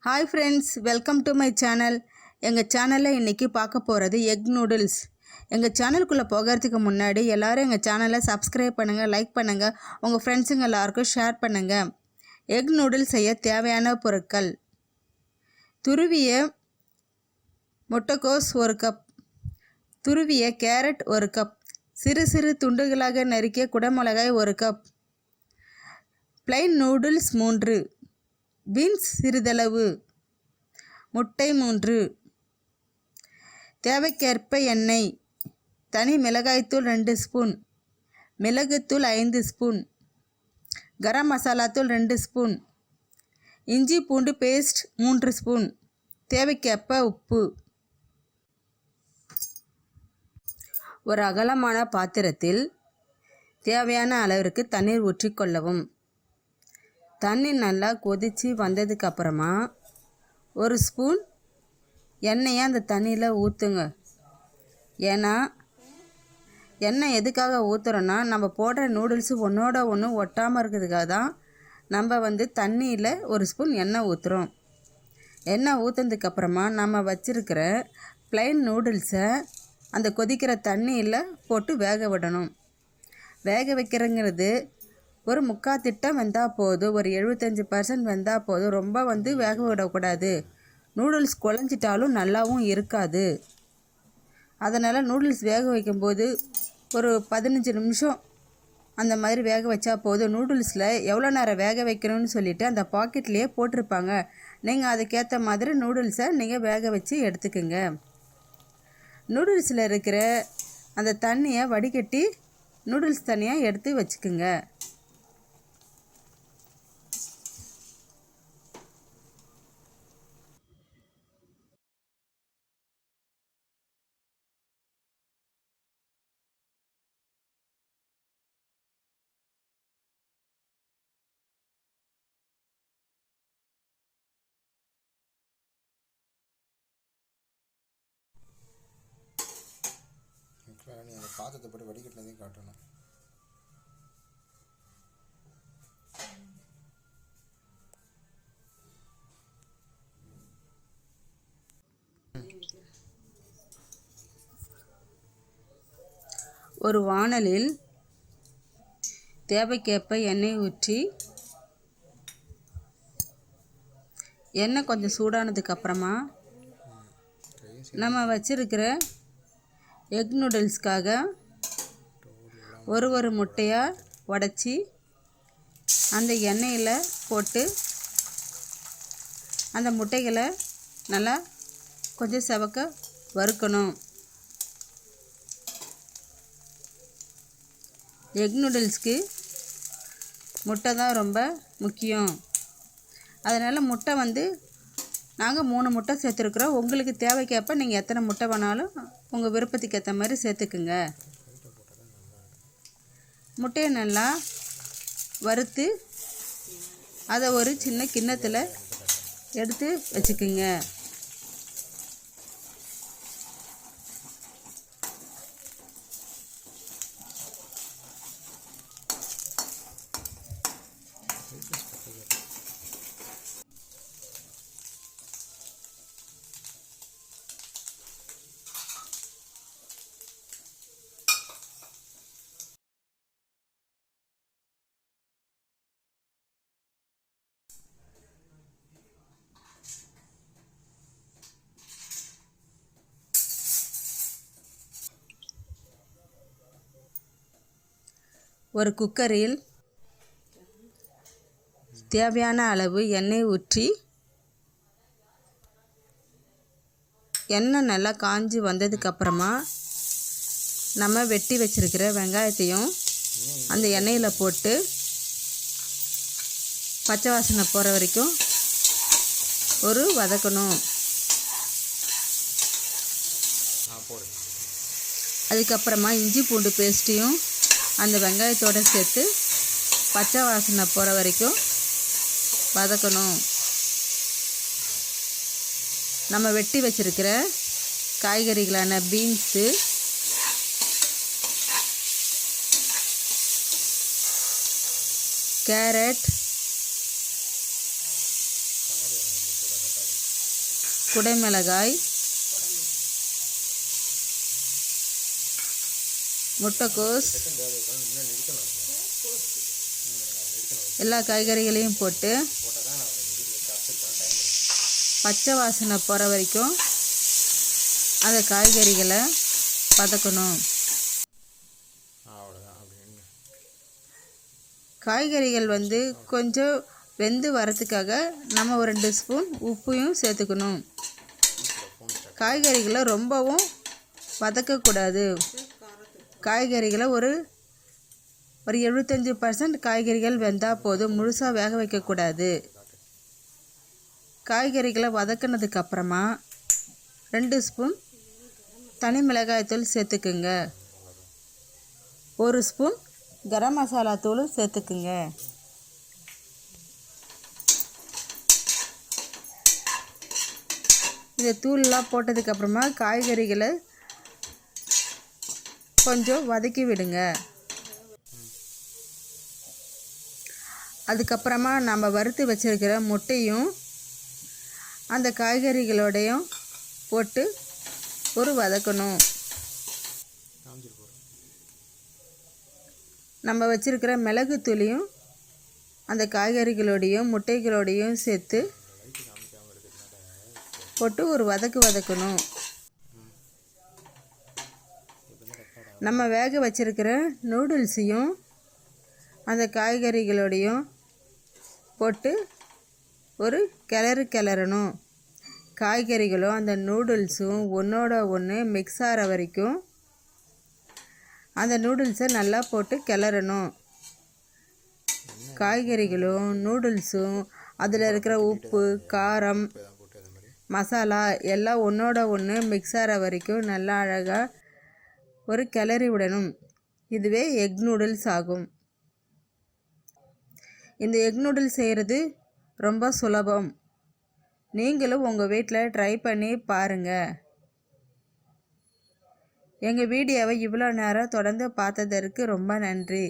Hi friends, welcome to my channel. எங்கள் சேனலில் இன்றைக்கி பார்க்க போகிறது எக் நூடுல்ஸ். எங்கள் சேனலுக்குள்ளே போகிறதுக்கு முன்னாடி எல்லோரும் எங்கள் சேனலை சப்ஸ்கிரைப் பண்ணுங்கள், லைக் பண்ணுங்கள், உங்கள் ஃப்ரெண்ட்ஸுங்க எல்லாருக்கும் ஷேர் பண்ணுங்கள். எக் நூடுல்ஸ் செய்ய தேவையான பொருட்கள்: துருவிய முட்டைக்கோஸ் 1 கப், துருவிய கேரட் 1 கப், சிறு சிறு துண்டுகளாக நறுக்கிய குடமிளகாய் 1 கப், plain நூடுல்ஸ் 3, பீன்ஸ் சிறிதளவு, முட்டை 3, தேவைக்கேற்ப எண்ணெய், தனி மிளகாய்த்தூள் 2 ஸ்பூன், மிளகுத்தூள் 5 ஸ்பூன், கரம் மசாலாத்தூள் 2 ஸ்பூன், இஞ்சி பூண்டு பேஸ்ட் 3 ஸ்பூன், தேவைக்கேற்ப உப்பு. ஒரு அகலமான பாத்திரத்தில் தேவையான அளவிற்கு தண்ணீர் ஊற்றிக்கொள்ளவும். தண்ணி நல்லா கொதித்து வந்ததுக்கப்புறமா 1 ஸ்பூன் எண்ணெயை அந்த தண்ணியில் ஊற்றுங்க. ஏன்னா எண்ணெய் எதுக்காக ஊற்றுறோன்னா, நம்ம போடுற நூடுல்ஸு ஒன்றோட ஒன்று ஒட்டாமல் இருக்கிறதுக்காக தான் நம்ம தண்ணியில் 1 ஸ்பூன் எண்ணெய் ஊற்றுறோம். எண்ணெய் ஊற்றுனதுக்கப்புறமா நம்ம வச்சுருக்கிற ப்ளைன் நூடுல்ஸை அந்த கொதிக்கிற தண்ணியில் போட்டு வேக விடணும். வேக வைக்கிறங்கிறது ஒரு 3/4 திட்டம் வெந்தால் போதும், ஒரு 75% வெந்தால் போதும். ரொம்ப வேக விடக்கூடாது. நூடுல்ஸ் குழஞ்சிட்டாலும் நல்லாவும் இருக்காது. அதனால் நூடுல்ஸ் வேக வைக்கும்போது ஒரு 15 நிமிஷம் அந்த மாதிரி வேக வச்சா போதும். நூடுல்ஸில் எவ்வளோ நேரம் வேக வைக்கணும்னு சொல்லிவிட்டு அந்த பாக்கெட்லேயே போட்டிருப்பாங்க. நீங்கள் அதுக்கேற்ற மாதிரி நூடுல்ஸை நீங்கள் வேக வச்சு எடுத்துக்கோங்க. நூடுல்ஸில் இருக்கிற அந்த தண்ணியை வடிகட்டி நூடுல்ஸ் தனியாக எடுத்து வச்சுக்கோங்க. நீ அந்த பாத்திரத்தை போட்டு வடிகட்டினதையும் காட்டணும். ஒரு வாணலில் தேவைக்கேற்ப எண்ணெய் ஊற்றி, எண்ணெய் கொஞ்சம் சூடானதுக்கப்புறமா நம்ம வச்சுருக்கிற எக் நூடுல்ஸ்க்காக ஒரு முட்டையாக உடச்சி அந்த எண்ணெயில் போட்டு அந்த முட்டைகளை நல்லா கொஞ்சம் செவக்க வறுக்கணும். எக் நூடுல்ஸ்க்கு முட்டை தான் ரொம்ப முக்கியம். அதனால் முட்டை நாங்கள் 3 முட்டை சேர்த்துருக்குறோம். உங்களுக்கு தேவைக்கேற்ப நீங்கள் எத்தனை முட்டை வேணாலும் உங்கள் விருப்பத்துக்கு ஏற்ற மாதிரி சேர்த்துக்குங்க. முட்டையை நல்லா வறுத்து அதை ஒரு சின்ன கிண்ணத்தில் எடுத்து வச்சுக்குங்க. ஒரு குக்கரில் தேவையான அளவு எண்ணெய் ஊற்றி, எண்ணெய் நல்லா காஞ்சி வந்ததுக்கப்புறமா நம்ம வெட்டி வச்சுருக்கிற வெங்காயத்தையும் அந்த எண்ணெயில் போட்டு பச்சை வாசனை போகிற வரைக்கும் வதக்கணும். அதுக்கப்புறமா இஞ்சி பூண்டு பேஸ்ட்டையும் அந்த வெங்காயத்தோடு சேர்த்து பச்சை வாசனை போகிற வரைக்கும் வதக்கணும். நம்ம வெட்டி வச்சுருக்கிற காய்கறிகளான பீன்ஸு, கேரட், குடைமிளகாய், முட்டைக்கோஸ், எல்லா காய்கறிகளையும் போட்டு பச்சை வாசனை போகிற வரைக்கும் அந்த காய்கறிகளை வதக்கணும். காய்கறிகள் கொஞ்சம் வெந்து வரத்துக்காக நம்ம ஒரு 2 ஸ்பூன் உப்பையும் சேர்த்துக்கணும். காய்கறிகளை ரொம்பவும் வதக்கக்கூடாது. காய்கறிகளை ஒரு 75% காய்கறிகள் வெந்தால் போதும், முழுசாக வேக வைக்கக்கூடாது. காய்கறிகளை வதக்கினதுக்கப்புறமா 2 ஸ்பூன் தனி மிளகாய்த்தூள் சேர்த்துக்குங்க. 1 ஸ்பூன் கரம் மசாலா தூள் சேர்த்துக்குங்க. இந்த தூள்லாம் போட்டதுக்கப்புறமா காய்கறிகளை கொஞ்சம் வதக்கி விடுங்க. அதுக்கப்புறமா நம்ம வறுத்து வச்சிருக்கிற முட்டையும் அந்த காய்கறிகளோடையும் போட்டு ஒரு வதக்கணும். நம்ம வச்சிருக்கிற மிளகு தூளையும் அந்த காய்கறிகளோடையும் முட்டைகளோடையும் சேர்த்து போட்டு ஒரு வதக்கணும். நம்ம வேக வச்சிருக்கிற நூடுல்ஸையும் அந்த காய்கறிகளோடையும் போட்டு ஒரு கிளறணும். காய்கறிகளும் அந்த நூடுல்ஸும் ஒன்றோட ஒன்று மிக்ஸ் ஆகிற வரைக்கும் அந்த நூடுல்ஸை நல்லா போட்டு கிளறணும். காய்கறிகளும் நூடுல்ஸும் அதில் இருக்கிற உப்பு, காரம், மசாலா எல்லாம் ஒன்றோட ஒன்று மிக்ஸ் ஆகிற வரைக்கும் நல்லா அழகாக ஒரு கிளறி விடணும். இதுவே எக் நூடுல்ஸ் ஆகும். இந்த எக் நூடுல்ஸ் செய்கிறது ரொம்ப சுலபம். நீங்களும் உங்கள் வீட்டில் ட்ரை பண்ணி பாருங்கள். எங்கள் வீடியோவை இவ்வளோ நேரம் தொடர்ந்து பார்த்ததற்கு ரொம்ப நன்றி.